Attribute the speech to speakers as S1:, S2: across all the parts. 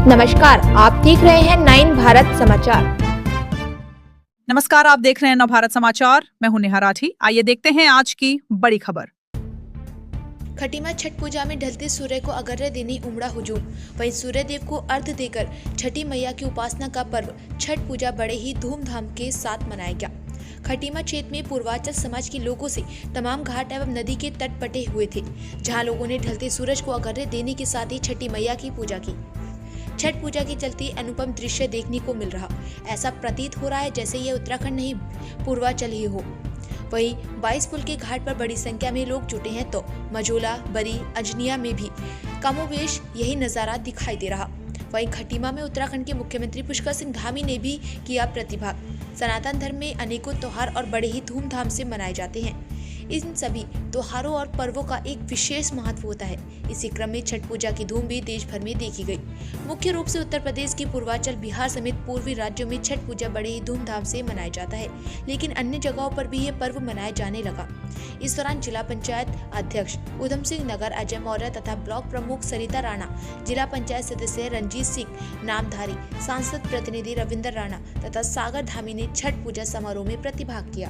S1: नमस्कार, आप देख रहे हैं 9 भारत समाचार।
S2: नमस्कार, आप देख रहे हैं 9 भारत समाचार। मैं हूं नेहा राठी। आइए देखते हैं आज की बड़ी खबर।
S3: खटीमा छठ पूजा में ढलते सूर्य को अर्घ्य देने उमड़ा हुजूम। वहीं सूर्य देव को अर्घ्य देकर छठी मैया की उपासना का पर्व छठ पूजा बड़े ही धूमधाम के साथ मनाया गया। खटीमा क्षेत्र में पूर्वांचल समाज के लोगों से तमाम घाट एवं नदी के तट पटे हुए थे, जहां लोगों ने ढलते सूरज को अर्घ्य देने के साथ ही छठी मैया की पूजा की। छठ पूजा के चलते अनुपम दृश्य देखने को मिल रहा। ऐसा प्रतीत हो रहा है जैसे यह उत्तराखंड नहीं पूर्वांचल ही हो। वहीं 22 पुल के घाट पर बड़ी संख्या में लोग जुटे हैं तो मझोला, बरी, अजनिया में भी कमोवेश यही नजारा दिखाई दे रहा। वहीं खटीमा में उत्तराखंड के मुख्यमंत्री पुष्कर सिंह धामी ने भी किया प्रतिभाग। सनातन धर्म में अनेकों त्योहार और बड़े ही धूमधाम से मनाए जाते हैं। इन सभी त्योहारों और पर्वों का एक विशेष महत्व होता है। इसी क्रम में छठ पूजा की धूम भी देश भर में देखी गई। मुख्य रूप से उत्तर प्रदेश की पूर्वांचल, बिहार समेत पूर्वी राज्यों में छठ पूजा बड़े ही धूमधाम से मनाया जाता है, लेकिन अन्य जगहों पर भी ये पर्व मनाया जाने लगा। इस दौरान जिला पंचायत अध्यक्ष उधम सिंह नगर अजय मौर्य तथा ब्लॉक प्रमुख सरिता राणा, जिला पंचायत सदस्य रंजीत सिंह नामधारी, सांसद प्रतिनिधि रविंद्र राणा तथा सागर धामी ने छठ पूजा समारोह में प्रतिभाग किया।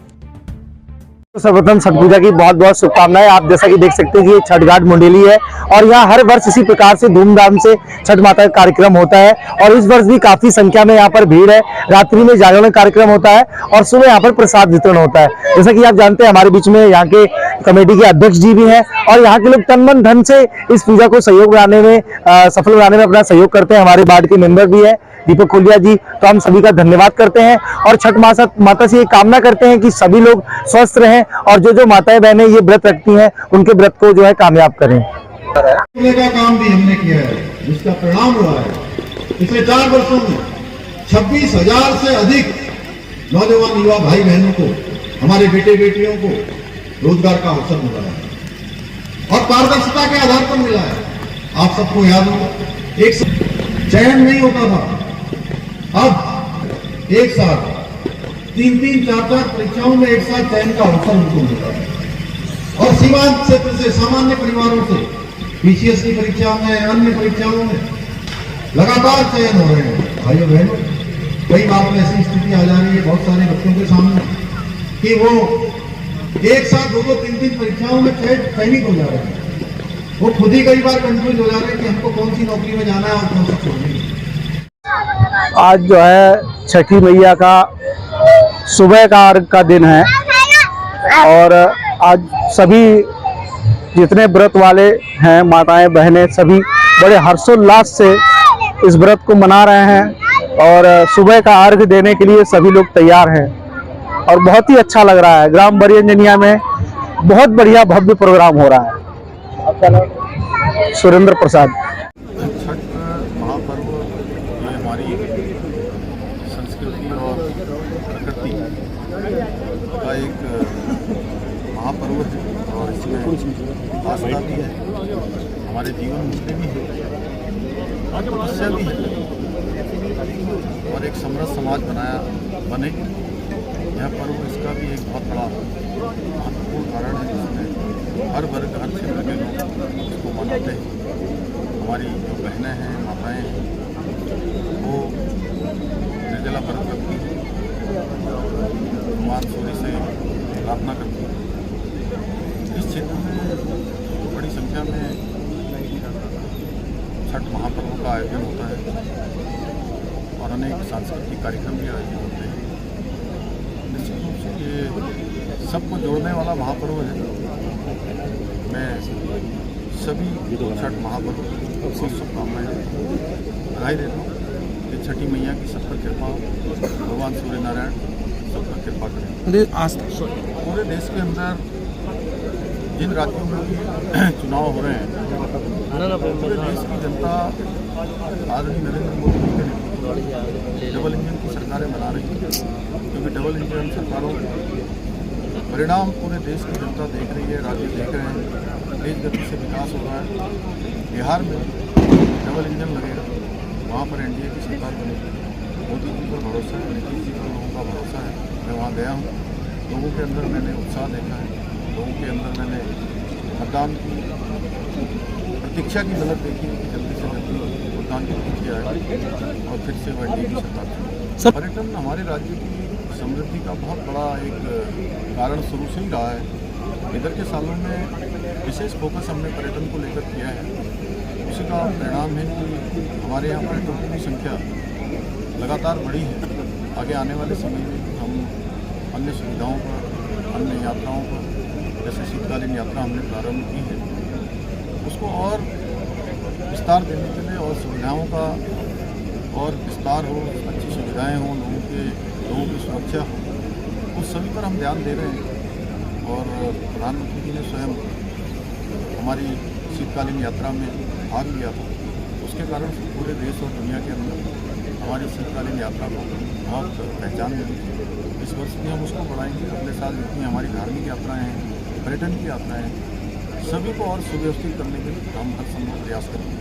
S4: सर्वप्रथम छठ पूजा की बहुत बहुत शुभकामनाएं। आप जैसा कि देख सकते हैं कि ये छठ घाट मुंडेली है और यहाँ हर वर्ष इसी प्रकार से धूमधाम से छठ माता का कार्यक्रम होता है और इस वर्ष भी काफी संख्या में यहाँ पर भीड़ है। रात्रि में जागरण कार्यक्रम होता है और सुबह यहाँ पर प्रसाद वितरण होता है। जैसा कि आप जानते हैं हमारे बीच में यहाँ के कमेटी के अध्यक्ष जी भी हैं और यहाँ के लोग तन मन धन से इस पूजा को सहयोग बनाने में सफल बनाने में अपना सहयोग करते हैं। हमारे वार्ड के मेंबर भी है दीपक खोलिया जी, तो हम सभी का धन्यवाद करते हैं और छठ माता से ये कामना करते हैं कि सभी लोग स्वस्थ रहें और जो माताएं बहनें ये व्रत रखती हैं उनके व्रत को जो है कामयाब करें।
S5: का काम भी हमने किया है जिसका परिणाम हुआ है पिछले 4 वर्षों में 26,000 से अधिक नौजवान युवा भाई बहनों को, हमारे बेटे बेटियों को रोजगार का अवसर मिला है और पारदर्शिता के आधार पर मिला है। आप सबको याद हो एक चयन नहीं होता था, अब एक साथ 3-3, 4-4 परीक्षाओं में एक साथ चयन का अवसर उनको मिला है और सीमांत क्षेत्र से, सामान्य परिवारों से पीसीएस की परीक्षा में, अन्य परीक्षाओं में लगातार चयन हो रहे हैं। भाइयों बहनों, कई बार में ऐसी स्थिति आ जा रही है बहुत सारे बच्चों के सामने कि वो एक साथ 2-2, 3-3 परीक्षाओं में चयनित हो जा रहे हैं। वो खुद ही कई बार कंफ्यूज हो जा रहे हैं कि हमको कौन सी नौकरी में जाना है और कौन सी छोड़नी है।
S4: आज जो है छठी मैया का सुबह का अर्घ का दिन है और आज सभी जितने व्रत वाले हैं, माताएं बहनें, सभी बड़े हर्षोल्लास से इस व्रत को मना रहे हैं और सुबह का अर्घ देने के लिए सभी लोग तैयार हैं और बहुत ही अच्छा लग रहा है। ग्राम बरी अंजनिया में बहुत बढ़िया भव्य प्रोग्राम हो रहा है। आपका नाम? सुरेंद्र प्रसाद।
S6: छठ महापर्व ये हमारी संस्कृति और प्रकृति का एक महापर्व है और इसमें आस्था भी है, हमारे जीवन मूल्य भी है, तपस्या भी है और एक समृद्ध समाज बने। यह पर्व इसका भी एक बहुत बड़ा महत्वपूर्ण कारण है जिसमें हर वर्ग, हर क्षेत्र के लोग इसको मनाते हैं। हमारी जो बहनें हैं, माताएं हैं, वो निर्जला व्रत रखती हैं, भगवान सूर्य से प्रार्थना करती हैं। इस क्षेत्र में बड़ी संख्या में छठ महापर्व का आयोजन होता है और अनेक सांस्कृतिक कार्यक्रम भी आयोजित होते हैं। निश्चित रूप से ये सबको जोड़ने वाला महापर्व है। मैं सभी छठ महापर्व को शुभकामनाएं बधाई देता हूँ कि छठी मैया की सब पर कृपा हो, भगवान सूर्य नारायण सब पर कृपा करें। पूरे देश के अंदर जिन राज्यों में भी चुनाव हो रहे हैं, पूरे देश की जनता आदरणीय नरेंद्र मोदी जी के नेतृत्व डबल इंजन की सरकारें बना रही है, क्योंकि डबल इंजन सरकारों परिणाम पूरे देश की जनता देख रही है, राज्य देख रहे हैं। तेज गति से विकास हो रहा है। बिहार में डबल इंजन लगेगा, वहाँ पर एनडीए की सरकार बनेगी। मोदी जी पर भरोसा है, नीतीश जी पर लोगों का भरोसा है। मैं वहाँ गया हूँ, लोगों के अंदर मैंने उत्साह देखा है, लोगों के अंदर मैंने मतदान की प्रतीक्षा की झलक देखी है कि जल्दी से जल्दी प्रधानमंत्री किया है और फिर से वह की सरकार। पर्यटन हमारे राज्य की समृद्धि का बहुत बड़ा एक कारण शुरू से ही रहा है। इधर के सालों में विशेष फोकस हमने पर्यटन को लेकर किया है। उसी का परिणाम है कि हमारे यहाँ पर्यटकों की संख्या लगातार बढ़ी है। आगे आने वाले समय में हम अन्य सुविधाओं पर, अन्य यात्राओं पर, जैसे शीतकालीन यात्रा हमने प्रारंभ की है, उसको और विस्तार देने के लिए और सुविधाओं का और विस्तार हो, अच्छी सुविधाएं हों, लोगों की सुरक्षा हो, उस सभी पर हम ध्यान दे रहे हैं। और प्रधानमंत्री जी ने स्वयं हमारी शीतकालीन यात्रा में भाग लिया था। उसके कारण पूरे देश और दुनिया के अंदर हमारी शीतकालीन यात्रा को बहुत पहचान मिली। इस वर्ष भी हम उसको बढ़ाएंगे। अगले साल जितनी हमारी धार्मिक यात्राएँ हैं, पर्यटन की यात्राएँ हैं, सभी को और सुव्यवस्थित करने के लिए हम हर संभव प्रयास करेंगे।